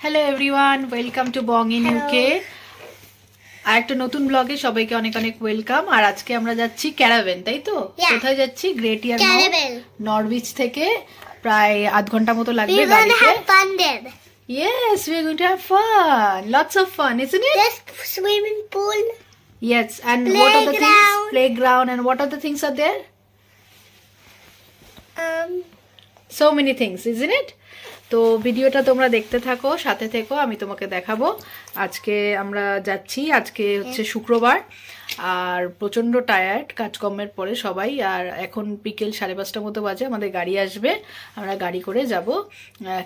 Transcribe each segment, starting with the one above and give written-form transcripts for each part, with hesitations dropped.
Hello everyone, welcome to Bong in UK. আর একটা নতুন ব্লগে সবাইকে অনেক অনেক ওয়েলকাম। আর আজকে আমরা যাচ্ছি ক্যারাভেন, তাই তো? কোথায় যাচ্ছি? গ্রেট ইয়ারমাউথ, নরউইচ থেকে প্রায় আধ ঘন্টা মতো লাগবে গাড়িতে। Yes, we're going to have fun. Lots of fun, isn't it? There's swimming pool. Yes, and what are the things? Playground. And what are the things are there? So many things, isn't it? তো ভিডিওটা তোমরা দেখতে থাকো, সাথে থেকো, আমি তোমাকে দেখাবো। আজকে আমরা যাচ্ছি, আজকে হচ্ছে শুক্রবার, আর প্রচন্ড টায়ার্ড কাজকর্মের পরে সবাই। আর এখন বিকেল 5:30 মতো বাজে, আমাদের গাড়ি আসবে, আমরা গাড়ি করে যাব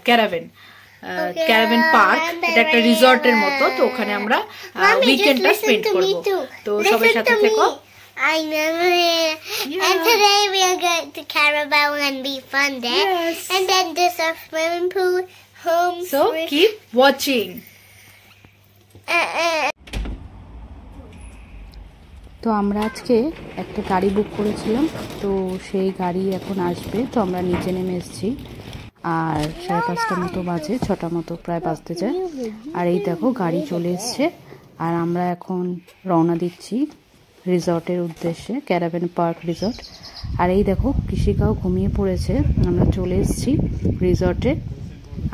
ক্যারাভেন পার্ক। এটা একটা রিসর্টের মতো, তো ওখানে আমরা উইকেন্ডটা স্পেন্ড করব। তো সবাই সাথে থেকো। I know it. Yeah. And today we are going to Caravan and be fun there. Yes. And then there's a swimming pool, home. So keep watching. তো আমরা আজকে একটা গাড়ি বুক করেছিলাম, তো সেই গাড়ি এখন আসবে। তো আমরা নিচে নেমে এসেছি, আর 5:30 মতো বাজে, 6টা মতো প্রায় বাজতে যায়। আর এই দেখো গাড়ি চলে এসছে, আর আমরা এখন রওনা দিচ্ছি রিসর্টের উদ্দেশ্যে, ক্যারাভেন পার্ক রিসর্ট। আর এই দেখো কৃষিকাও ঘুমিয়ে পড়েছে। আমরা চলে এসেছি রিসর্টে।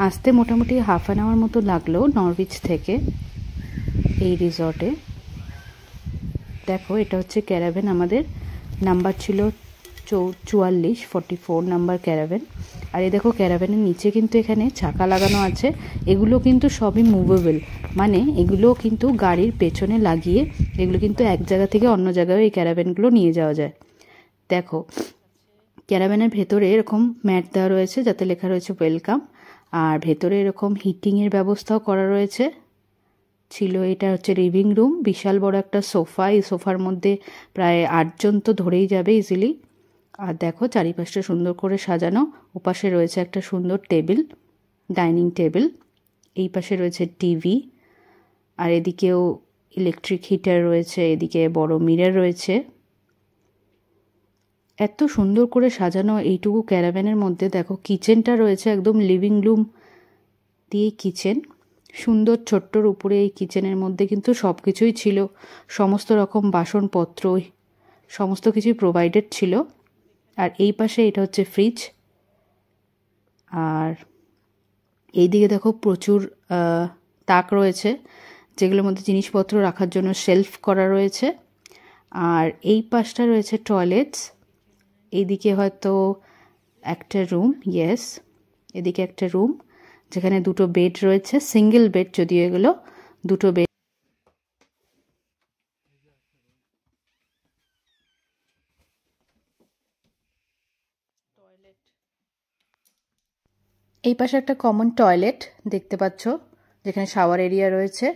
আসতে মোটামুটি হাফ অ্যান আওয়ার মতো লাগলো নরউইচ থেকে এই রিসর্টে। দেখো এটা হচ্ছে ক্যারাভেন, আমাদের নাম্বার ছিল 44 নাম্বার ক্যারাভেন। আর এই দেখো ক্যারাভেনের নিচে কিন্তু এখানে চাকা লাগানো আছে। এগুলো কিন্তু সবই মুভেবল, মানে এগুলো কিন্তু গাড়ির পেছনে লাগিয়ে এগুলো কিন্তু এক জায়গা থেকে অন্য জায়গায় এই ক্যারাভেনগুলো নিয়ে যাওয়া যায়। দেখো ক্যারাভেনের ভেতরে এরকম ম্যাট দেওয়া রয়েছে, যাতে লেখা রয়েছে ওয়েলকাম। আর ভেতরে এরকম হিটিংয়ের ব্যবস্থাও করা রয়েছে ছিল। এটা হচ্ছে লিভিং রুম, বিশাল বড় একটা সোফা। এই সোফার মধ্যে প্রায় 8 জন তো ধরেই যাবে ইজিলি। আর দেখো চারিপাশটা সুন্দর করে সাজানো। ওপাশে রয়েছে একটা সুন্দর টেবিল, ডাইনিং টেবিল। এই পাশে রয়েছে টিভি, আর এদিকেও ইলেকট্রিক হিটার রয়েছে, এদিকে বড় মিরর রয়েছে। এত সুন্দর করে সাজানো এইটুকু ক্যারাভ্যানের মধ্যে। দেখো কিচেনটা রয়েছে একদম লিভিং রুম দিয়ে কিচেন, সুন্দর ছোট্টর উপরে। এই কিচেনের মধ্যে কিন্তু সব কিছুই ছিল, সমস্ত রকম বাসনপত্র সমস্ত কিছুই প্রোভাইডেড ছিল। আর এই পাশে এটা হচ্ছে ফ্রিজ। আর এই দিকে দেখো প্রচুর তাক রয়েছে, যেগুলোর মধ্যে জিনিসপত্র রাখার জন্য শেলফ করা রয়েছে। আর এই পাশটা রয়েছে টয়লেটস। এইদিকে হয়তো একটা রুম, ইয়েস, এদিকে একটা রুম যেখানে 2টো বেড রয়েছে, সিঙ্গেল বেড যদিও এগুলো, 2টো বেড। এই পাশে একটা কমন টয়লেট দেখতে পাচ্ছ, যেখানে শাওয়ার এরিয়া রয়েছে।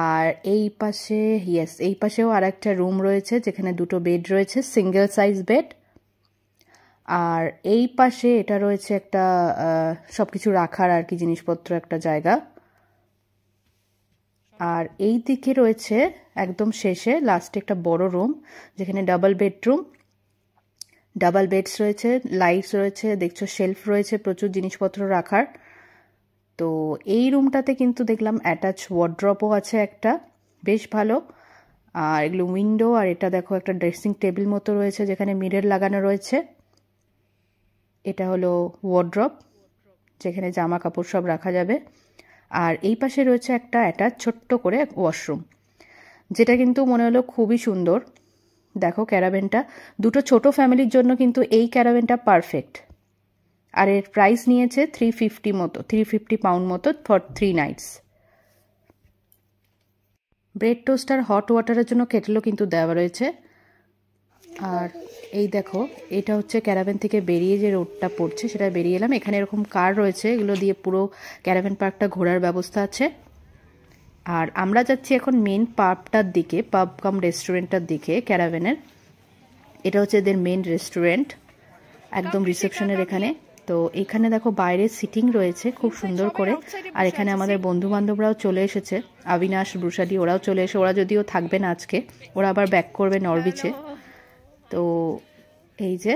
আর এই পাশে, ইয়েস, এই পাশেও আর একটা রুম রয়েছে, যেখানে 2টো বেড রয়েছে, সিঙ্গেল সাইজ বেড। আর এই পাশে এটা রয়েছে একটা সবকিছু রাখার আর কি জিনিসপত্র একটা জায়গা। আর এই দিকে রয়েছে একদম শেষে লাস্টে একটা বড় রুম, যেখানে ডাবল বেডরুম, ডাবল বেডস রয়েছে, লাইটস রয়েছে, দেখছো শেলফ রয়েছে প্রচুর জিনিসপত্র রাখার। তো এই রুমটাতে কিন্তু দেখলাম অ্যাটাচ ওয়ার্ড্রপও আছে একটা, বেশ ভালো। আর এগুলো উইন্ডো। আর এটা দেখো একটা ড্রেসিং টেবিল মতো রয়েছে, যেখানে মিরর লাগানো রয়েছে। এটা হলো ওয়ার্ড্রপ, যেখানে জামা কাপড় সব রাখা যাবে। আর এই পাশে রয়েছে একটা অ্যাটাচ ছোট্ট করে ওয়াশরুম, যেটা কিন্তু মনে হলো খুবই সুন্দর। দেখো ক্যারাভেনটা 2টো ছোট ফ্যামিলির জন্য কিন্তু এই ক্যারাভেনটা পারফেক্ট। আর এর প্রাইস নিয়েছে 350 পাউন্ড মতো ফর 3 নাইটস। ব্রেড টোস্ট আর হট ওয়াটারের জন্য কেটলও কিন্তু দেওয়া রয়েছে। আর এই দেখো এটা হচ্ছে ক্যারাভেন থেকে বেরিয়ে যে রোডটা পড়ছে, সেটা বেরিয়ে এলাম। এখানে এরকম কার রয়েছে, এগুলো দিয়ে পুরো ক্যারাভেন পার্কটা ঘোরার ব্যবস্থা আছে। আর আমরা যাচ্ছি এখন মেন পাবটার দিকে, পাব কাম রেস্টুরেন্টটার দিকে ক্যারাভেনের। এটা হচ্ছে এদের মেন রেস্টুরেন্ট, একদম রিসেপশনের এখানে। তো এখানে দেখো বাইরে সিটিং রয়েছে খুব সুন্দর করে। আর এখানে আমাদের বন্ধু বান্ধবরাও চলে এসেছে, অবিনাশ, ব্রুশাদি, ওরাও চলে এসে, ওরা যদিও থাকবে না আজকে, ওরা আবার ব্যাক করবে নরউইচে। তো এই যে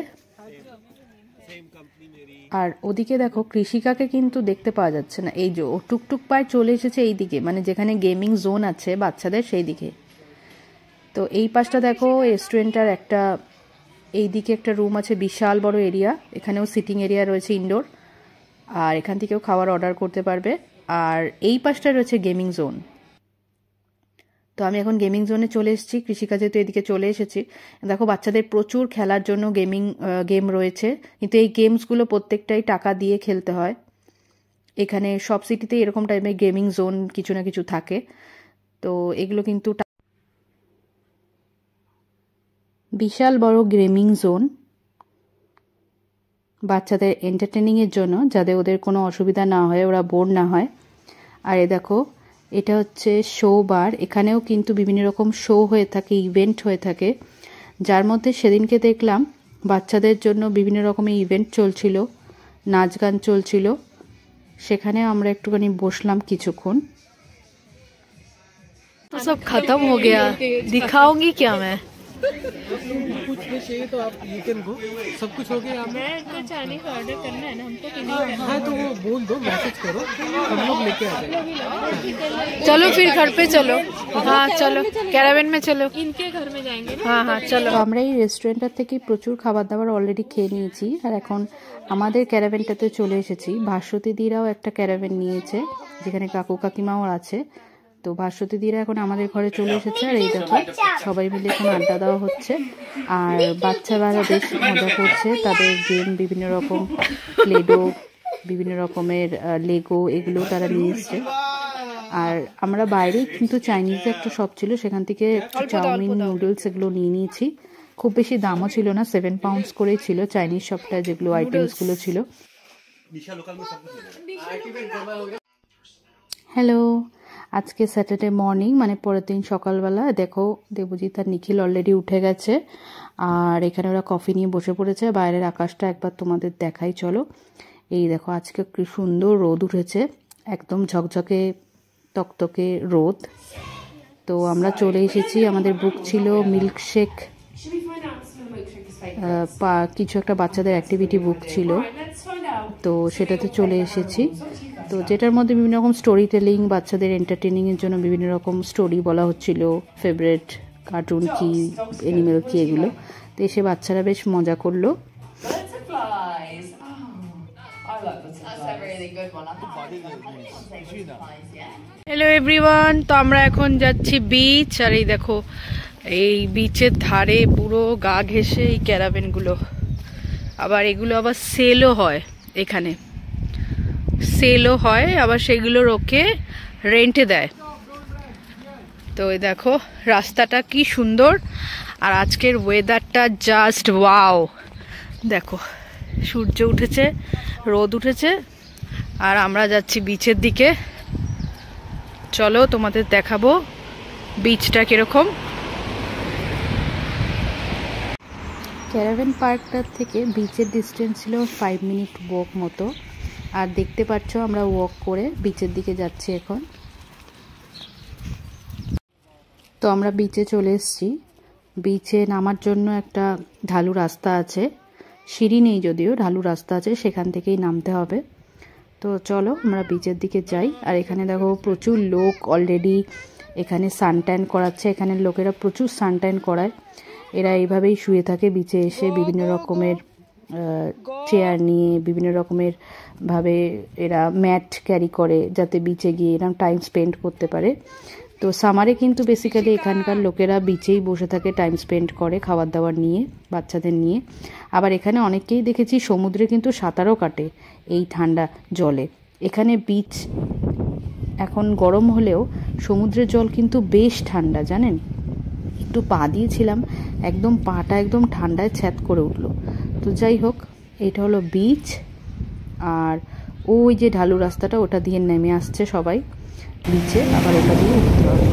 আর ওদিকে দেখো কৃষিকাকে কিন্তু দেখতে পাওয়া যাচ্ছে না, এই যে ও টুকটুক পায়ে চলে এসেছে এই দিকে, মানে যেখানে গেমিং জোন আছে বাচ্চাদের সেই দিকে। তো এই পাশটা দেখো রেস্টুরেন্টটার একটা, এই দিকে একটা রুম আছে, বিশাল বড় এরিয়া, এখানেও সিটিং এরিয়া রয়েছে ইনডোর, আর এখান থেকেও খাবার অর্ডার করতে পারবে। আর এই পাশটা রয়েছে গেমিং জোন। তো আমি এখন গেমিং জোনে চলে এসেছি, কৃষিকাজে তো এদিকে চলে এসেছি। দেখো বাচ্চাদের প্রচুর খেলার জন্য গেম রয়েছে, কিন্তু এই গেমসগুলো প্রত্যেকটাই টাকা দিয়ে খেলতে হয়। এখানে সব সিটিতে এরকম টাইপের গেমিং জোন কিছু না কিছু থাকে। তো এগুলো কিন্তু বিশাল বড় গেমিং জোন বাচ্চাদের এন্টারটেনিংয়ের জন্য, যাতে ওদের কোনো অসুবিধা না হয়, ওরা বোর না হয়। আর এ দেখো এটা হচ্ছে শো বার, এখানেও কিন্তু বিভিন্ন রকম শো হয়ে থাকে, ইভেন্ট হয়ে থাকে, যার মধ্যে সেদিনকে দেখলাম বাচ্চাদের জন্য বিভিন্ন রকমের ইভেন্ট চলছিল, নাচ গান চলছিল, সেখানে আমরা একটুখানি বসলাম কিছুক্ষণ। तो सब खत्म हो गया, दिखाऊंगी क्या मैं? कुछ चाहिए तो आप यू कैन गो, सब कुछ हो गया। मैं तो चाइनीज ऑर्डर करना है ना हमको कि नहीं करना? हाँ तो वो बोल दो, मैसेज करो, हम लोग लेके आ जाएंगे। चलो फिर घर पे चलो, हाँ चलो कैरावेन में चलो, इनके घर में जाएंगे। हाँ हाँ चलो। তো আমরা এই রেস্টুরেন্টটার থেকে প্রচুর খাবার দাবার অলরেডি খেয়ে নিয়েছি, আর এখন আমাদের ক্যারাভেনটাতে চলে এসেছি। ভাস্বতী দিরাও একটা ক্যারাভেন নিয়েছে, যেখানে কাকু কাকিমাও আছে। তো ভাস্বতী দিরা এখন আমাদের ঘরে চলে এসেছে, আর এই দেখো সবাই মিলে এখন আড্ডা দেওয়া হচ্ছে, আর বাচ্চারা বেশ মজা করছে। তাদের গেম বিভিন্ন রকম, প্লেডো, বিভিন্ন রকমের লেগো, এগুলো তারা নিয়ে এসছে। আর আমরা বাইরেই কিন্তু চাইনিজে একটা শপ ছিল, সেখান থেকে চাউমিন, নুডলস এগুলো নিয়ে নিয়েছি। খুব বেশি দামও ছিল না, 7 পাউন্ডস করেই ছিল চাইনিজ শপটা, যেগুলো আইটেমসগুলো ছিল। হ্যালো, আজকে স্যাটারডে মর্নিং, মানে পরের দিন সকালবেলা। দেখো দেবজিৎ আর নিখিল অলরেডি উঠে গেছে, আর এখানে ওরা কফি নিয়ে বসে পড়েছে। বাইরের আকাশটা একবার তোমাদের দেখাই চলো। এই দেখো আজকে কি সুন্দর রোদ উঠেছে, একদম ঝকঝকে তকতকে রোদ। তো আমরা চলে এসেছি, আমাদের বুক ছিল মিল্কশেক, কিছু একটা বাচ্চাদের অ্যাক্টিভিটি বুক ছিল, তো সেটাতে চলে এসেছি। তো যেটার মধ্যে বিভিন্ন রকম স্টোরি টেলিং, বাচ্চাদের এন্টারটেনিংয়ের জন্য বিভিন্ন রকম স্টোরি বলা হচ্ছিল, ফেভারিট কার্টুন কি, অ্যানিমেল কি, এগুলো। তো এসে বাচ্চারা বেশ মজা করলো। হ্যালো এভরিওয়ান, তো আমরা এখন যাচ্ছি বিচ, আর এই দেখো এই বিচের ধারে পুরো গা ঘেঁষে এই ক্যারাভেনগুলো, আবার এগুলো আবার সেলও হয়, এখানে সেলও হয়, আবার সেগুলো ওকে রেন্টে দেয়। তো এই দেখো রাস্তাটা কি সুন্দর, আর আজকের ওয়েদারটা জাস্ট ওয়াও। দেখো সূর্য উঠেছে, রোদ উঠেছে, আর আমরা যাচ্ছি বিচের দিকে। চলো তোমাদের দেখাবো বিচটা কিরকম। ক্যারাভেন পার্কটার থেকে বিচের ডিস্টেন্স ছিল 5 মিনিট ওয়াক মতো, আর দেখতে পাচ্ছ আমরা ওয়াক করে বিচের দিকে যাচ্ছি এখন। তো আমরা বিচে চলে এসেছি। বিচে নামার জন্য একটা ঢালু রাস্তা আছে, সিঁড়ি নেই যদিও, ঢালু রাস্তা আছে, সেখান থেকেই নামতে হবে। তো চলো আমরা বিচের দিকে যাই। আর এখানে দেখো প্রচুর লোক অলরেডি এখানে সানট্যান করাচ্ছে, এখানের লোকেরা প্রচুর সানট্যান করায়। এরা এইভাবেই শুয়ে থাকে বিচে এসে, বিভিন্ন রকমের চেয়ার নিয়ে, বিভিন্ন রকমের ভাবে এরা ম্যাট ক্যারি করে, যাতে বিচে গিয়ে এরকম টাইম স্পেন্ড করতে পারে। তো সামারে কিন্তু বেসিক্যালি এখানকার লোকেরা বিচেই বসে থাকে, টাইম স্পেন্ড করে খাবার দাবার নিয়ে, বাচ্চাদের নিয়ে। আবার এখানে অনেককেই দেখেছি সমুদ্রে কিন্তু সাঁতারও কাটে এই ঠান্ডা জলে। এখানে বিচ এখন গরম হলেও সমুদ্রের জল কিন্তু বেশ ঠান্ডা, জানেন। একটু পা দিয়েছিলাম, একদম পাটা একদম ঠান্ডায় ছ্যাদ করে উঠলো। তো যাই হোক, এটা হলো বিচ, আর ওই যে ঢালু রাস্তাটা, ওটা দিয়ে নেমে আসছে সবাই বিচে, আবার ওটা দিয়ে উঠতে হবে।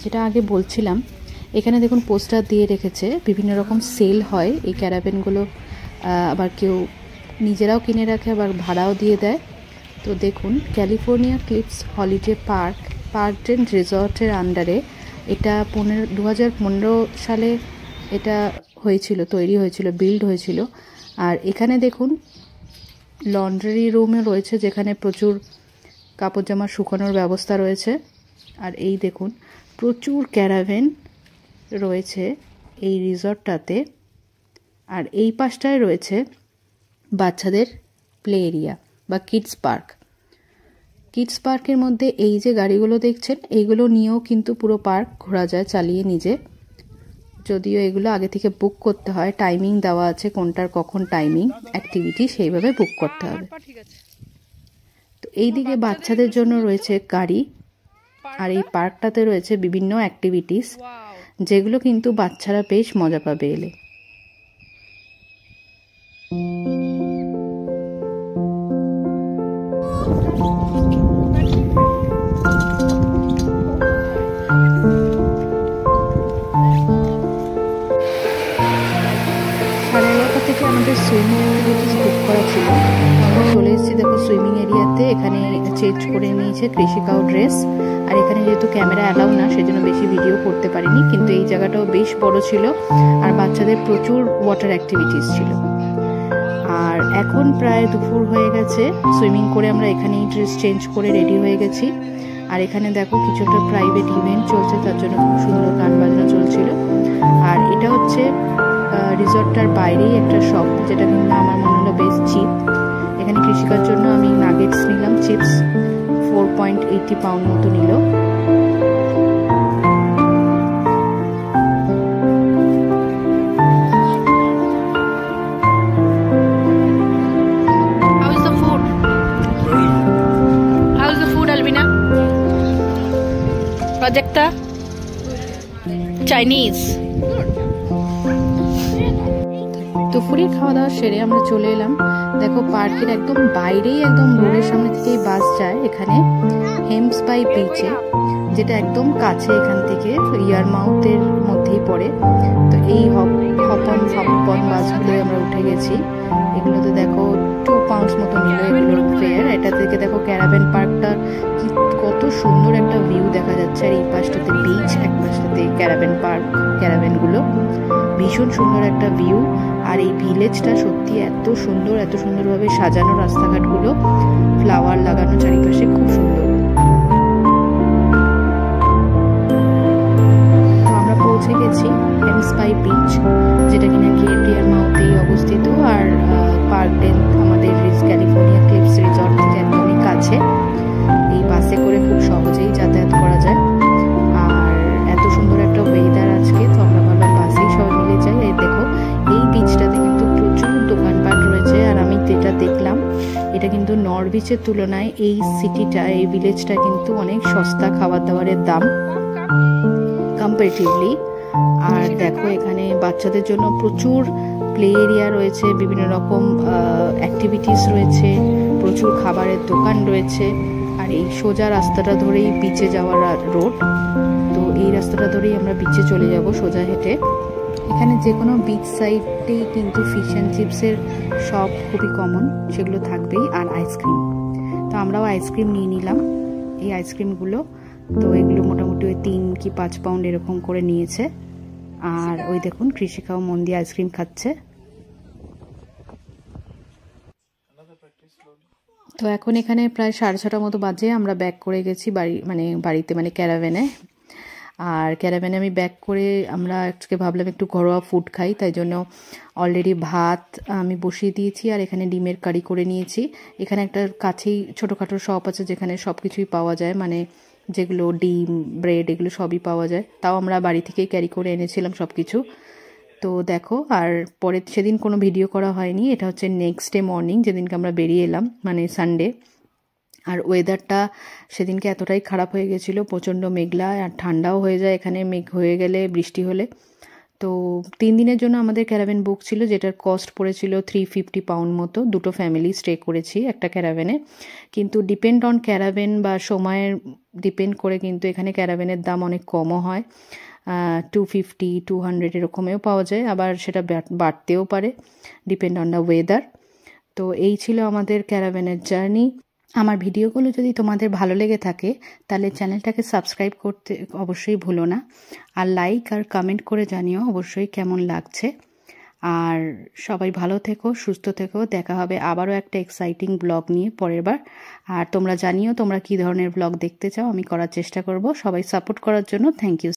যেটা আগে বলছিলাম, এখানে দেখুন পোস্টার দিয়ে রেখেছে, বিভিন্ন রকম সেল হয় এই ক্যারাভেনগুলো, আবার কেউ নিজেরাও কিনে রাখে আবার ভাড়াও দিয়ে দেয়। তো দেখুন California Cliffs holiday park and রিসর্টের আন্ডারে এটা 2015 সালে এটা তৈরি হয়েছিল, বিল্ড হয়েছিল। আর এখানে দেখুন লন্ড্রি রুমে রয়েছে, যেখানে প্রচুর কাপড় জামা শুকানোর ব্যবস্থা রয়েছে। আর এই দেখুন প্রচুর ক্যারাভেন রয়েছে এই রিসর্টটাতে। আর এই পাশটায় রয়েছে বাচ্চাদের প্লে এরিয়া বা কিডস পার্কের মধ্যে এই যে গাড়িগুলো দেখছেন, এইগুলো নিয়েও কিন্তু পুরো পার্ক ঘোরা যায় চালিয়ে নিজে, যদিও এগুলো আগে থেকে বুক করতে হয়, টাইমিং দেওয়া আছে কোনটার কখন টাইমিং অ্যাক্টিভিটি, সেইভাবে বুক করতে হবে। তো এইদিকে বাচ্চাদের জন্য রয়েছে গাড়ি, আর এই পার্কটাতে রয়েছে বিভিন্ন অ্যাক্টিভিটিস, যেগুলো কিন্তু বাচ্চারা বেশ মজা পাবে এলে। থেকে আমাদের সুইমিং অ্যাক্টিভিটিস বুক করা ছিল, আমরা চলে এসেছি দেখো সুইমিং এরিয়াতে। এখানে চেঞ্জ করে নিয়েছে কৃষিকাও ড্রেস, আর এখানে যেহেতু ক্যামেরা অ্যালাউ না সেজন্য বেশি ভিডিও করতে পারিনি, কিন্তু এই জায়গাটাও বেশ বড় ছিল আর বাচ্চাদের প্রচুর ওয়াটার অ্যাক্টিভিটিস ছিল। আর এখন প্রায় দুপুর হয়ে গেছে, সুইমিং করে আমরা এখানেই ড্রেস চেঞ্জ করে রেডি হয়ে গেছি। আর এখানে দেখো কিছু একটা প্রাইভেট ইভেন্ট চলছে, তার জন্য খুব সুন্দর গান বাজনা চলছিল। আর এটা হচ্ছে রিসর্টটার বাইরেই একটা শপ, যেটা কিন্তু আমার মনে হলো বেশ চিপ। এখানে কৃষিকার জন্য আমি নাগেটস নিলাম, চিপস 4.80 পাউন্ড মতো নিল। Projecta Chinese. দুপুরের খাওয়া দাওয়া সেরে আমরা চলে এলাম, দেখো পার্কের একদম বাইরেই, একদম রোডের সামনে থেকেই বাস যায় এখানে হেমস বাই বিচে, যেটা একদম কাছে এখান থেকে, ইয়ারমাউথের মধ্যেই পড়ে। তো এই হপন বাসগুলোই আমরা উঠে গেছি। এগুলোতে দেখো 2 পাউন্ডস মতো নিল এগুলোর ফেয়ার। এটা থেকে দেখো ক্যারাভেন পার্কটা কত সুন্দর একটা ভিউ দেখা যাচ্ছে, আর এই পাশটাতে বিচ, এক পাশটাতে ক্যারাভেন পার্ক, ক্যারাভেনগুলো ভীষণ সুন্দর একটা ভিউ। আর এই ভিলেজটা সত্যি এত সুন্দরভাবে সাজানো, রাস্তাঘাটগুলো ফ্লাওয়ার লাগানো চারিপাশে, খুব সুন্দর। তো আমরা পৌঁছে গেছি হেমস বাই বিচ, যেটা কিনা ইয়ারমাউথেই অবস্থিত। আর পার্কডেল আমাদের ক্যালিফোর্নিয়া ক্লিপস রিসর্ট থেকে একদমই কাছে, এই বাসে করে খুব সহজেই যাতায়াত করা যায়। আর এত সুন্দর একটা ওয়েদার আজকে, তো আমরা ভাবলাম বাসেই সবাই মিলে যাই। এই দেখো এই বিচটাতে কিন্তু প্রচুর দোকানপাট রয়েছে, আর আমি যেটা দেখলাম এটা কিন্তু নর্থ বিচের তুলনায় এই সিটিটা, এই ভিলেজটা কিন্তু অনেক সস্তা খাবার দাবারের দাম কম্পারেটিভলি। আর দেখো এখানে বাচ্চাদের জন্য প্রচুর প্লে এরিয়া রয়েছে, বিভিন্ন রকম অ্যাক্টিভিটিস রয়েছে, প্রচুর খাবারের দোকান রয়েছে। আর এই সোজা রাস্তাটা ধরেই বিচে যাওয়ার রোড, তো এই রাস্তাটা ধরেই আমরা বিচে চলে যাব সোজা হেঁটে। এখানে যে কোনো বিচ সাইডেই কিন্তু ফিশ অ্যান্ড চিপসের শপ খুবই কমন, সেগুলো থাকবেই। আর আইসক্রিম, তো আমরাও আইসক্রিম নিয়ে নিলাম, এই আইসক্রিমগুলো। তো এগুলো মোটামুটি ওই 3 কি 5 পাউন্ড এরকম করে নিয়েছে। আর ওই দেখুন কৃষিকাও মন দিয়ে আইসক্রিম খাচ্ছে। তো এখন এখানে প্রায় 6:30 মতো বাজে, আমরা ব্যাক করে গেছি বাড়িতে ক্যারাভেনে। আর ক্যারাভেনে আমি ব্যাক করে আমরা আজকে ভাবলাম একটু ঘরোয়া ফুড খাই, তাই জন্য অলরেডি ভাত আমি বসিয়ে দিয়েছি, আর এখানে ডিমের কারি করে নিয়েছি। এখানে একটা কাছেই ছোটোখাটো শপ আছে যেখানে সব কিছুই পাওয়া যায়, যেগুলো ডিম, ব্রেড, এগুলো সবই পাওয়া যায়। তাও আমরা বাড়ি থেকেই ক্যারি করে এনেছিলাম সব কিছু। তো দেখো, আর পরে সেদিন কোনো ভিডিও করা হয়নি, এটা হচ্ছে নেক্সট ডে মর্নিং, যেদিনকে আমরা বেরিয়ে এলাম, সানডে। আর ওয়েদারটা সেদিনকে এতটাই খারাপ হয়ে গেছিলো, প্রচণ্ড মেঘলা, আর ঠান্ডাও হয়ে যায় এখানে মেঘ হয়ে গেলে, বৃষ্টি হলে। তো 3 দিনের জন্য আমাদের ক্যারাভেন বুক ছিল, যেটার কস্ট পড়েছিল 350 পাউন্ড মতো। দুটো ফ্যামিলি স্টে করেছি একটা ক্যারাভেনে। কিন্তু ডিপেন্ড অন ক্যারাভেন বা সময়ের ডিপেন্ড করে কিন্তু এখানে ক্যারাভেনের দাম অনেক কমও হয়, 250 200 এরকমেও পাওয়া যায়, আবার সেটা বাড়তেও পারে ডিপেন্ড অন দ্য ওয়েদার। তো এই ছিল আমাদের ক্যারাভেনের জার্নি। আমার ভিডিওগুলো যদি তোমাদের ভালো লেগে থাকে তাহলে চ্যানেলটাকে সাবস্ক্রাইব করতে অবশ্যই ভুলো না, আর লাইক আর কমেন্ট করে জানিও অবশ্যই কেমন লাগছে। আর সবাই ভালো থেকো, সুস্থ থেকো। দেখা হবে আবারও একটা এক্সাইটিং ব্লগ নিয়ে পরের বার। আর তোমরা জানিও তোমরা কী ধরনের ব্লগ দেখতে চাও, আমি করার চেষ্টা করব। সবাই সাপোর্ট করার জন্য থ্যাংক ইউ।